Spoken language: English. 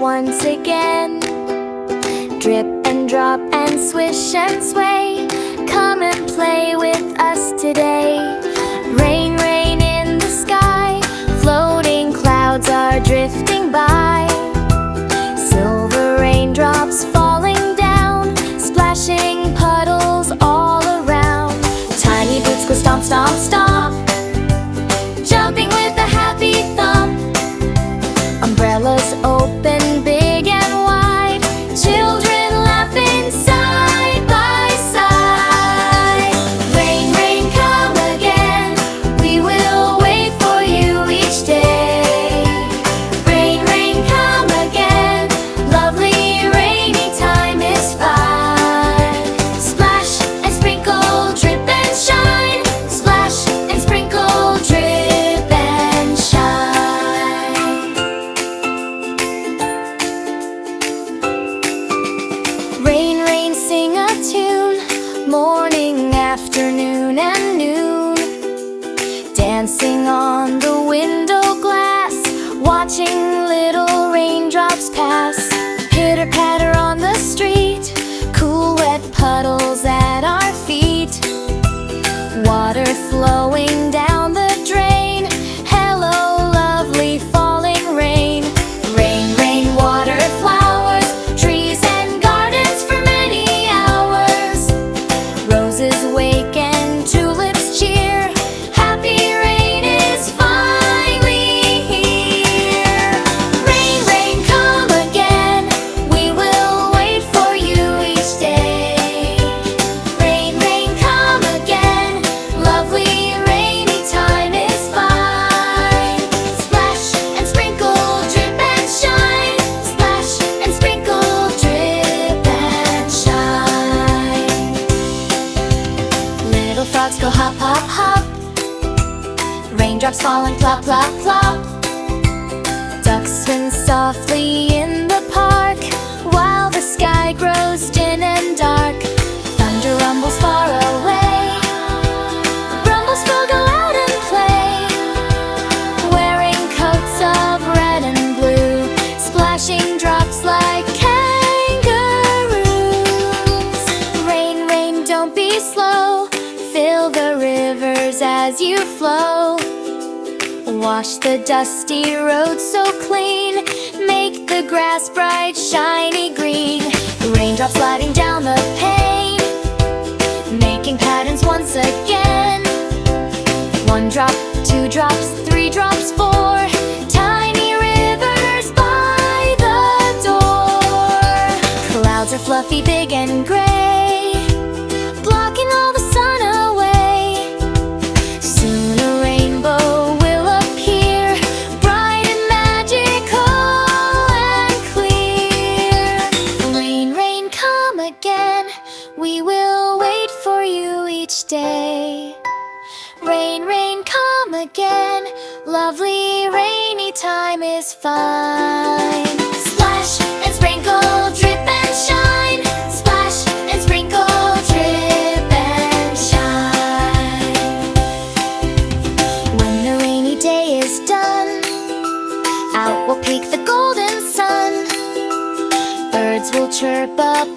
once again. Drip and drop and swish and sway, come and play with us today. Rain, rain in the sky, floating clouds are drifting by. Silver raindrops falling down, splashing puddles all around. Tiny boots go stomp, stomp, stomp, jumping with a happy thump. Umbrellas open big and wide, children laughing side by side. Rain, rain, come again, we will wait for you each day. Rain, rain, come again, lovely rainy time is fine. Splash and sprinkle, drip and shine. Splash and sprinkle, drip and shine. Rain, rain, sing a tune, morning, afternoon, and noon. Dancing on the window glass, watching little raindrops pass. Pitter patter on the street, cool wet puddles at our feet. Water flowing down the drain, hello lovely falling rain. Rain, rain, water, flowers, trees and gardens for many hours. Roses wake and tulips cheer, happy rain is finally here. Rain, rain, come again, we will wait for you each day. Rain, rain, come again, lovely rainy time is fine. Splash and sprinkle, drip and shine. Splash and sprinkle, drip and shine. Little frogs go hop, hop, hop, raindrops falling plop, plop, plop. Ducks swim softly in the park, while the sky grows dim and dark. Thunder rumbles far away, rumbles will go out and play, wearing coats of red and blue, splashing drops like kangaroos. Rain, rain, don't be slow, fill the rivers as you flow. Wash the dusty roads so clean, make the grass bright, shiny green. Raindrops sliding down the pane, making patterns once again. 1 drop, 2 drops, 3 drops, 4. Tiny rivers by the door. Clouds are fluffy, big and gray, blocking all the sun away. Soon a rainbow will appear, bright and magical and clear. Rain, rain, come again, we will wait for you each day. Rain, rain, come again, lovely rainy time is fine. Splash and sprinkle, drip and shine. Splash and sprinkle, drip and shine. When the rainy day is done, out will peek the golden sun. Birds will chirp up